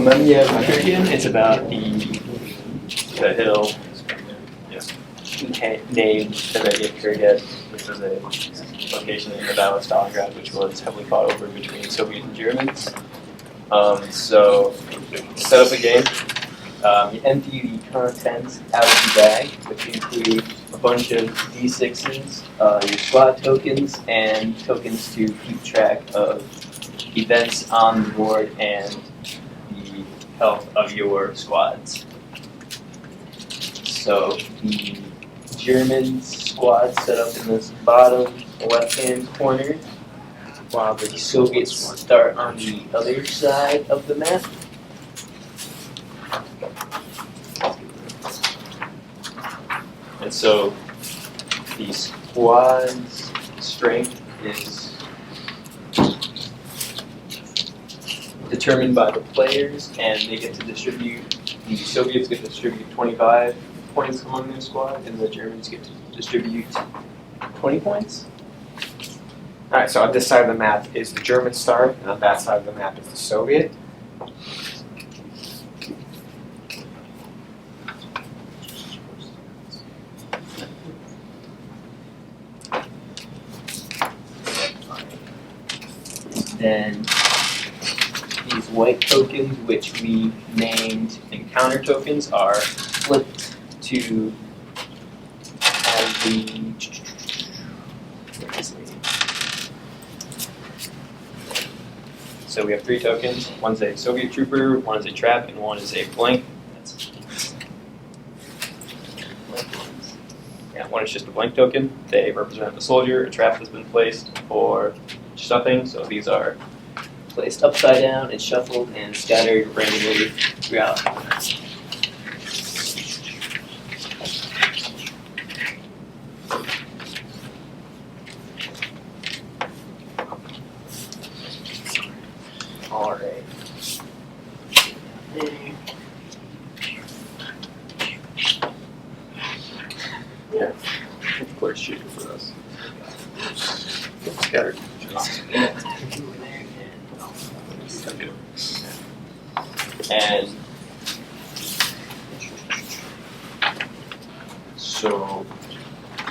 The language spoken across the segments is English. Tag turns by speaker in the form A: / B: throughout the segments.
A: Mamaev Kurgan. It's about the hill named Mamaev Kurgan, which was a location in the Battle of Stalingrad, which was heavily fought over between Soviet and Germans. So, set up a game. You empty the contents out of the bag, which include a bunch of D6s, your squad tokens, and tokens to keep track of events on the board and the health of your squads. So the German squad set up in this bottom left-hand corner, while the Soviets start on the other side of the map. And so the squad's strength is determined by the players, and they get to distribute, the Soviets get to distribute 25 points among their squad, and the Germans get to distribute 20 points.
B: Alright, so on this side of the map is the German start, and on that side of the map is the Soviet.
A: Then these white tokens, which we named encounter tokens, are flipped to have the so we have 3 tokens. One's a Soviet trooper, one is a trap, and one is a blank. One is just a blank token. They represent a soldier. A trap has been placed for stuffing, so these are placed upside down and shuffled and scattered randomly throughout. All right. Yeah. Of course, shoot for us. Scattered. And so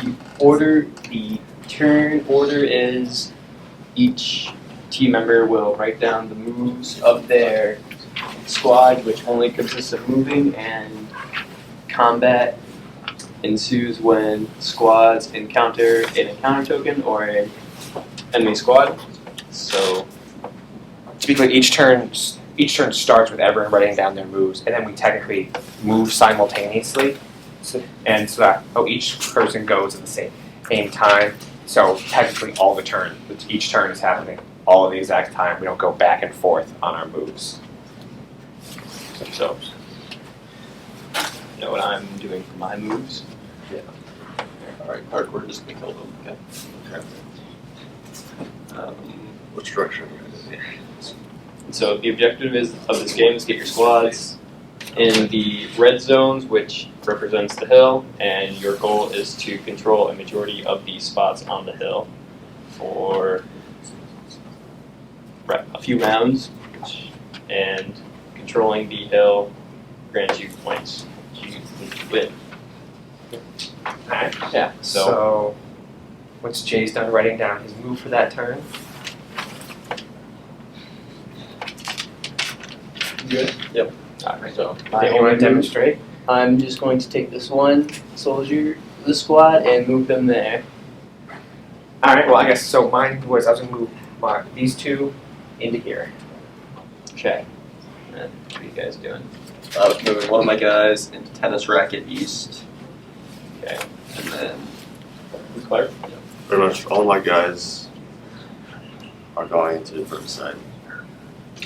A: you order, the turn order is each team member will write down the moves of their squad, which only consists of moving, and combat ensues when squads encounter an encounter token or an enemy squad. So,
B: to be clear, each turn starts with everyone writing down their moves, and then we technically move simultaneously. And so that each person goes at the same time. So technically, all the turn, each turn is happening all at the exact time. We don't go back and forth on our moves.
A: So, you know what I'm doing for my moves?
C: Yeah. Alright, hardcore just kill them, okay? Which direction are we going to do?
A: So the objective of this game is get your squads in the red zones, which represents the hill, and your goal is to control a majority of the spots on the hill for a few rounds, and controlling the hill grants you points. You win.
B: Alright.
A: Yeah.
B: So once Jay's done writing down his move for that turn.
A: Good. Yep.
C: Alright, so
B: Do you want to demonstrate?
A: I'm just going to take this one soldier, the squad, and move them there.
B: Alright, well I guess so mine was I was going to move these two into here.
A: Okay. And what are you guys doing?
C: I was moving one of my guys into tennis racket east.
A: Okay.
C: And then
A: Clark?
D: Pretty much all my guys are going to the first side.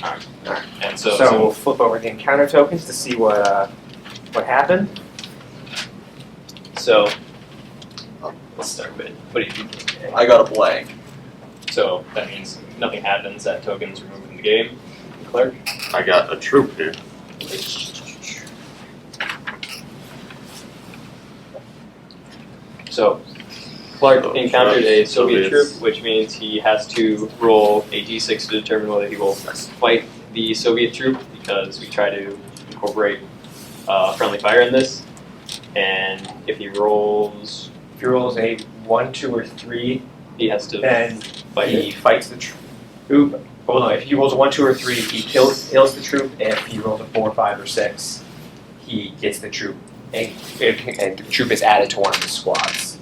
A: Alright. And so
B: we'll flip over the encounter tokens to see what happened.
A: So let's start with what do you do?
C: I got a blank.
A: So that means nothing happens. That token's removed from the game. Clark?
D: I got a troop here.
A: So Clark
D: So,
A: encountered a Soviet
D: Soviets.
A: troop, which means he has to roll a d6 to determine whether he will fight the Soviet troop. because we try to incorporate friendly fire in this. And if he rolls,
B: If he rolls a 1, 2, or 3,
A: he has to
B: then
A: fight
B: he
A: it.
B: fights the troop. Oh no! If he rolls a 1, 2, or 3, he kills the troop. And if he rolls a 4, 5, or 6, he gets the troop, and the troop is added to one of his squads.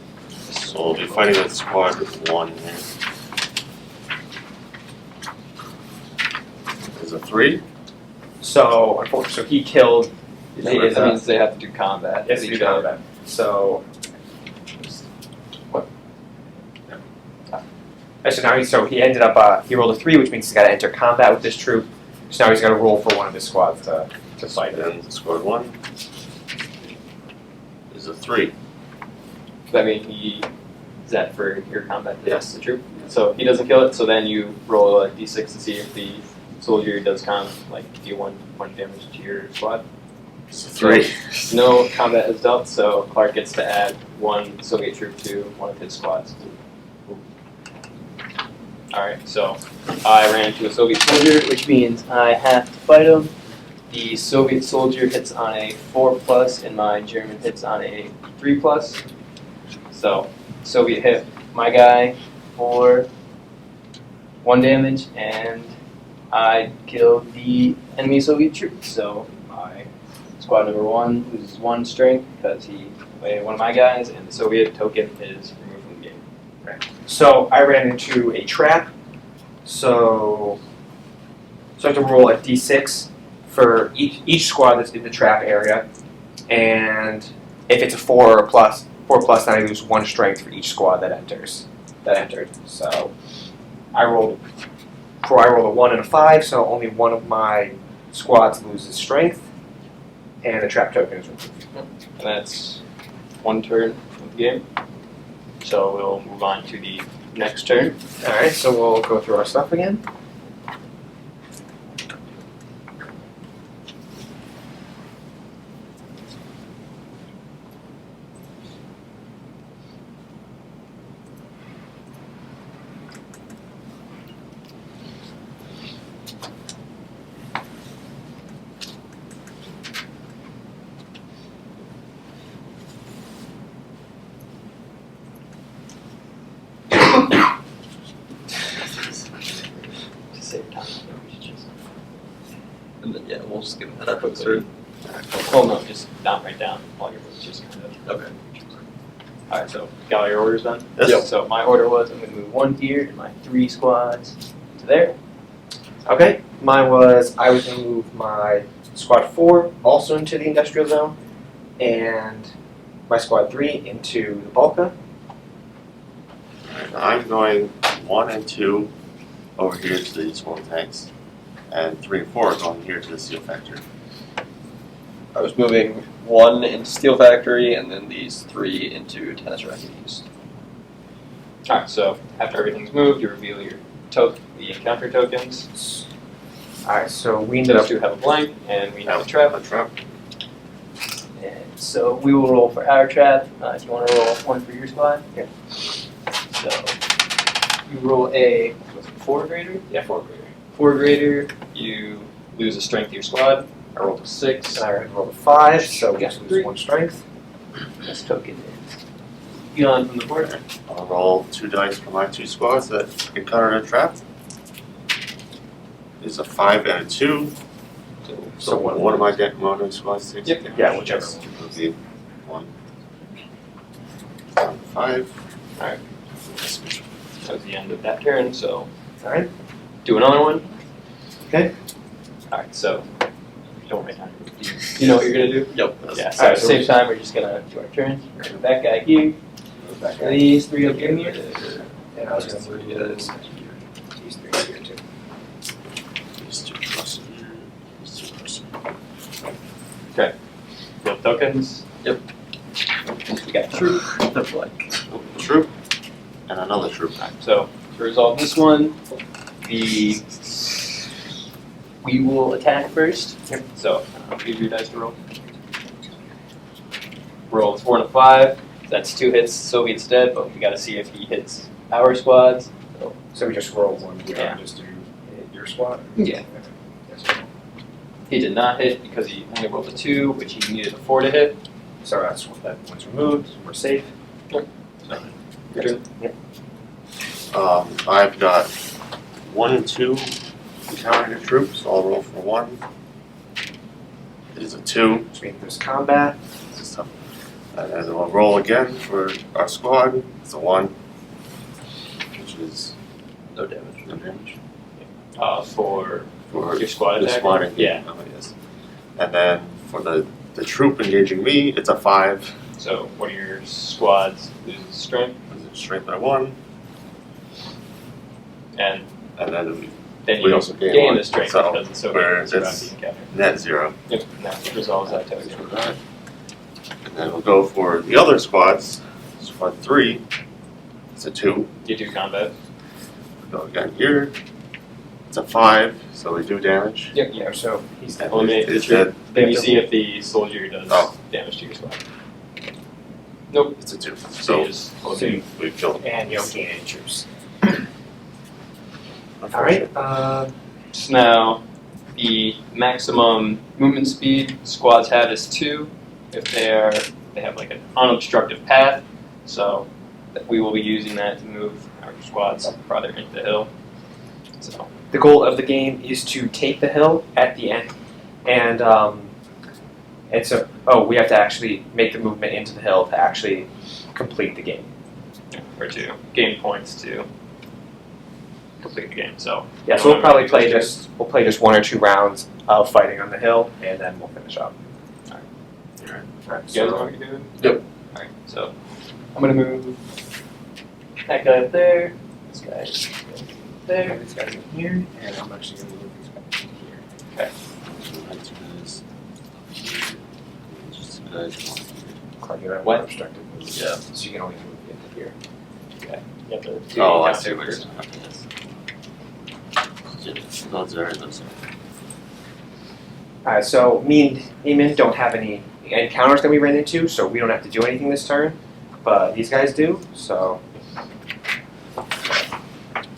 D: So we'll be fighting with squad 1 here. Is a 3?
B: So unfortunately, he killed.
A: That means they have to do combat.
B: Yes,
A: with
B: you
A: each other.
B: combat. So what? So he ended up. He rolled a 3, which means he's got to enter combat with this troop. So now he's got to roll for one of his squads to fight it.
D: And squad 1 is a 3.
A: I mean, is that for your combat?
D: Yes.
A: The troop. So he doesn't kill it. So then you roll a d6 to see if the soldier does deal one damage to your squad.
D: It's a 3.
A: No combat is dealt, so Clark gets to add 1 Soviet troop to one of his squads. Alright, so I ran into a Soviet soldier, which means I have to fight him. The Soviet soldier hits on a 4+, and my German hits on a 3+. So, Soviet hit my guy for 1 damage, and I killed the enemy Soviet troop. So, my squad number 1 loses 1 strength because he away one of my guys, and the Soviet token is removed from the game.
B: So I ran into a trap. So I have to roll a d6 for each squad that's in the trap area, and if it's a 4 or a plus, 4+, then I lose 1 strength for each squad that entered. So I rolled a 1 and a 5, so only one of my squads loses strength, and the trap token is removed.
A: And that's 1 turn of the game. So we'll move on to the next turn.
B: Alright, so we'll go through our stuff again.
A: Just save time. We should just
C: And then, yeah, we'll just give that a quick through.
A: Well, no, just not write down all your words, just kind of.
C: Okay.
A: Alright, so got all your orders done?
D: Yes.
C: Yep.
A: So my order was I'm going to move 1 here and my 3 squads to there.
B: Okay, mine was I was going to move my squad 4 also into the industrial zone, and my squad 3 into the Balka.
D: And I'm going 1 and 2 over here to the small tanks, and 3 and 4 are going here to the steel factory.
C: I was moving 1 into Steel Factory, and then these 3 into Tennis Racket East.
A: Alright, so after everything's moved, you reveal your the encounter tokens.
B: Alright, so we ended
A: Those
B: up
A: 2 have a blank, and we have a trap.
D: A trap.
A: And so we will roll for our trap. If you want to roll 1 for your squad.
B: Yeah.
A: So you roll a 4 grader.
B: yeah 4 greater.
A: 4 grader. You lose a strength to your squad. I rolled a 6.
B: And I rolled a 5, so we have to lose 1 strength.
A: This token is gone from the board.
D: I'll roll 2 dice for my 2 squads that encountered a trap. It's a 5 and a 2. So one of my mounting squads takes
A: Yep.
D: it.
B: Yeah, whichever
D: Yes, it will be 1. 5.
A: Alright. That was the end of that turn, so
B: Alright.
A: do another one.
B: Okay.
A: Alright, so don't write down. You know what you're gonna do?
C: Yep.
A: Yeah, so
B: Alright,
A: at the
B: so
A: same time, we're just gonna do our turns. We're gonna move that guy here. These 3 up in here.
B: And I was going to move these 3 here too.
D: These 2 plus here. These 2 plus
A: Okay. Field tokens.
C: Yep.
A: We got troop.
C: That's like.
D: troop, and another troop.
A: Alright, so to resolve this one, we will attack first.
B: Yep.
A: So use your dice to roll. Roll 4 and a 5. That's 2 hits. Soviet's dead, but we got to see if he hits our squads.
B: So we just roll 1 here
A: Yeah.
B: and just do hit your squad?
A: Yeah.
B: Yes.
A: He did not hit because he only rolled a 2, which he needed a 4 to hit.
B: So that one's removed. We're safe.
A: Good.
D: I've got 1 and 2 encountering your troops. I'll roll for 1. It is a 2.
B: Which means there's combat.
D: This is tough. And then we'll roll again for our squad. It's a 1, which is
A: No damage.
D: no damage.
A: For
D: For
A: your squad
D: the
A: attack?
D: squad.
A: Yeah.
D: Oh, yes. And then for the troop engaging me, it's a 5.
A: So one of your squads loses strength,
D: It's strength by 1.
A: and
D: And then
A: then
D: we
A: you
D: also gain
A: gain
D: 1.
A: the strength
D: So,
A: because the Soviet
D: where
A: is around
D: it's
A: the encounter.
D: net 0.
A: Yep, and that resolves that token.
D: For that. And then we'll go for the other squads. Squad 3, it's a 2.
A: You do combat.
D: Go again here. It's a 5, so we do damage.
A: Yep.
B: Yeah, so he's dead.
A: Eliminate the
D: It's
A: troop.
D: dead.
A: Then you see if the soldier does
D: Oh.
A: damage to your squad. Nope.
D: It's a 2.
A: So
D: So
A: you just
B: So you-
D: we killed him.
B: And you don't gain any troops. Alright,
A: So now, the maximum movement speed squads have is 2 if they have like an unobstructed path. So we will be using that to move our squads farther into the hill. So
B: the goal of the game is to take the hill at the end, and so we have to actually make the movement into the hill to actually complete the game.
A: or to gain points to complete the game. So
B: Yeah, so we'll probably play just 1 or 2 rounds of fighting on the hill, and then we'll finish up. Alright,
A: you guys
B: so
A: know what you're doing?
D: Yep.
A: Alright, so I'm gonna move that guy up there, this guy there.
B: these guys in here, and I'm actually going to move these guys in here. Clark, you have
A: What?
B: obstructed moves,
D: Yeah.
B: so you can only move into here.
A: You have to do
D: Oh, I
A: count
D: see what you're
A: tables.
D: saying. Those are those.
B: Alright, so me and Eamon don't have any encounters that we ran into, so we don't have to do anything this turn, but these guys do, so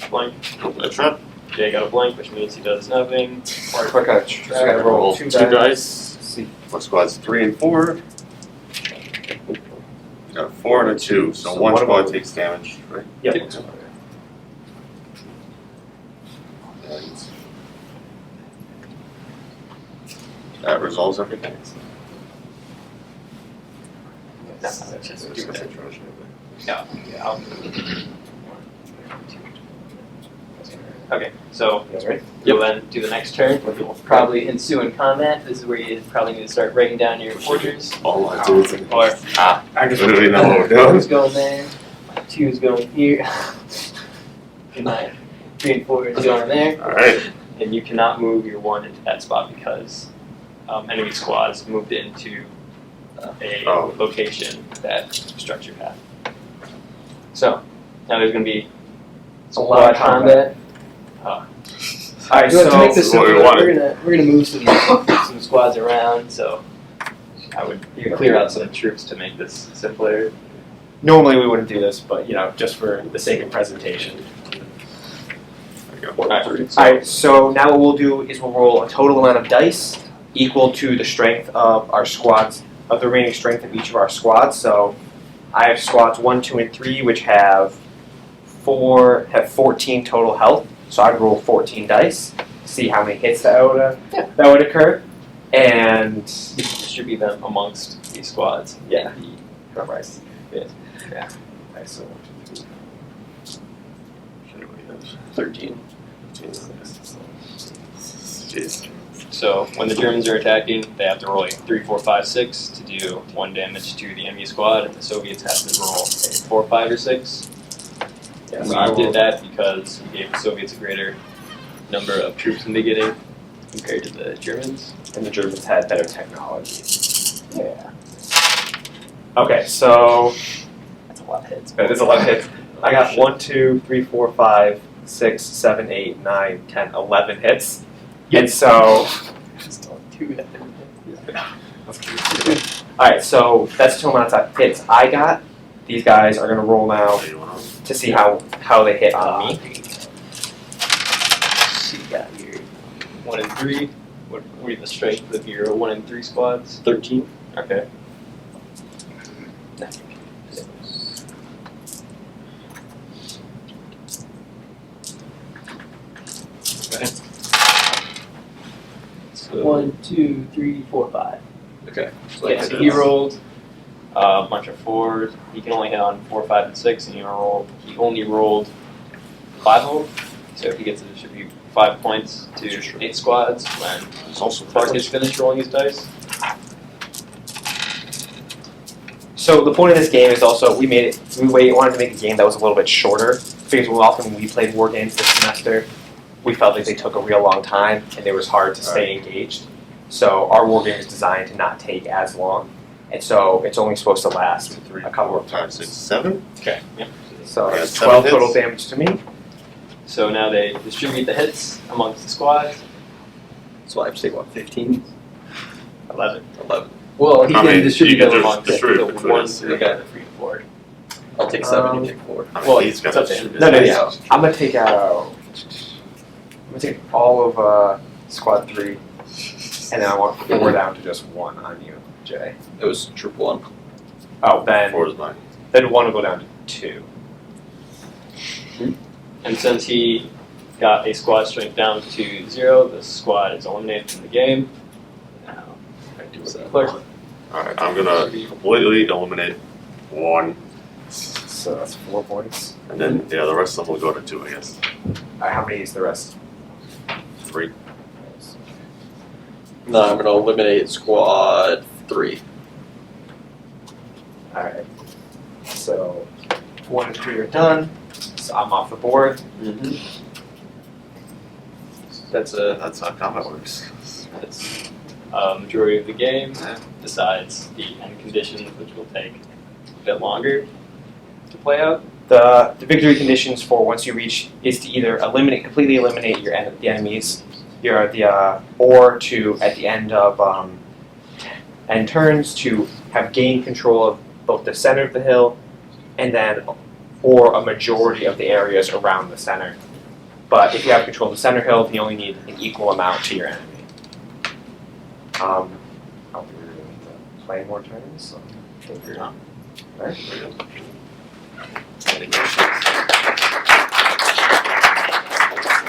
A: Blank.
D: Open a trap.
A: Jay got a blank, which means he does nothing.
B: Clark gotta roll
D: Roll
B: 2
D: 2 dice.
B: See.
D: For squads 3 and 4. You got a 4 and a 2, so
B: So
D: one
B: one of
D: squad
B: them-
D: takes damage, right?
B: Yep.
D: And that resolves everything.
A: No, that's just do that. Yeah, I'll Okay, so
B: You guys ready?
A: you'll then do the next turn, which will probably ensue in combat. This is where you probably need to start breaking down your orders.
D: All I do is
A: Or
B: I just
D: literally know what we're doing.
A: 2's going there, 2's going here. Good night. 3 and 4 is going there.
D: Alright.
A: And you cannot move your 1 into that spot because enemy squads moved into a
D: Oh.
A: location that obstructs your path. So, now there's going to be
B: A lot of combat. Alright,
A: To make this
D: so what we
A: simpler,
D: wanted.
A: we're gonna move some squads around. So I would clear out some troops to make this simpler.
B: normally we wouldn't do this, but just for the sake of presentation.
D: There you go.
B: Alright, so now what we'll do is we'll roll a total amount of dice equal to the strength of our squads, of the remaining strength of each of our squads. So I have squads 1, 2, and 3, which have 14 total health. So I'd roll 14 dice, see how many hits that would occur, and
A: You can distribute them amongst these squads.
B: Yeah.
A: The,
B: yeah. Alright, so
C: 13.
D: Jeez.
A: so when the Germans are attacking, they have to roll a 3, 4, 5, 6 to do 1 damage to the enemy squad, and the Soviets have to roll a 4, 5, or 6.
B: yeah,
A: We
B: so I will-
A: did that because we gave the Soviets a greater number of troops in the beginning compared to the Germans.
B: and the Germans had better technology. Yeah. Okay, so
A: That's a lot of hits.
B: there's a lot of hits. I got 1, 2, 3, 4, 5, 6, 7, 8, 9, 10, 11 hits. And so, alright, so that's the total amount of hits I got. These guys are gonna roll now
D: So you wanna-
B: to see how they hit on me.
A: So you got your 1 and 3. what were the strength of your 1 and 3 squads?
C: 13.
A: Okay. So,
E: 1, 2, 3, 4, 5.
C: Okay. So
A: yeah, so he rolled a bunch of 4s. He can only hit on 4, 5, and 6, and he only rolled 5 of them. So if he gets it, should be 5 points to 8 squads when
D: It's also
A: Clark is finished rolling his dice.
B: So the point of this game is also we wanted to make a game that was a little bit shorter because often when we played war games this semester, we felt like they took a real long time and it was hard to stay engaged. So our war game is designed to not take as long, and so it's only supposed to last
D: 3,
B: a couple
D: 4,
B: of
D: 5,
B: times.
D: 6, 7.
A: Okay. Yep.
B: So
D: Yeah,
B: it's
D: 7
B: 12
D: hits.
B: total damage to me.
A: So now they distribute the hits amongst the squads.
C: So I have to take what, 15?
A: 11.
C: 11.
E: Well, he
D: I
E: can
D: mean,
E: distribute
D: you can
E: them
D: just
E: amongst
D: distribute
A: the
D: between
A: 1,
D: us.
A: 3,
C: Okay.
A: and 3, 4.
C: I'll take 7, you take 4.
D: I mean,
A: Well,
D: he's
A: it's
D: gonna
A: up to him.
D: distribute.
B: No,
C: Yeah.
B: I'm gonna take out. I'm gonna take all of squad 3, and then I want 4 down to just 1 on you, Jay.
C: It was troop 1.
B: Oh, then
D: 4 is mine.
B: 1 will go down to 2.
A: And since he got a squad strength down to 0, the squad is eliminated from the game. Now, I do
C: So-
A: Clark.
D: Alright, I'm gonna completely eliminate 1,
B: So that's 4 points.
D: and then yeah, the rest of them will go to 2, I guess.
B: How many is the rest?
D: 3.
C: No, I'm going to eliminate squad 3.
B: Alright. So 1 and 3 are done. So I'm off the board.
C: That's
D: That's how combat works.
A: That's majority of the game, besides the end conditions, which will take a bit longer to play out.
B: The victory conditions for once you reach is to either completely eliminate the enemies, or to at the end of end turns to have gained control of both the center of the hill, and then or a majority of the areas around the center. But if you have control of the center hill, you only need an equal amount to your enemy. I don't think we're going to need to play more turns. So I think we're
A: No.
B: Right?
D: Any questions?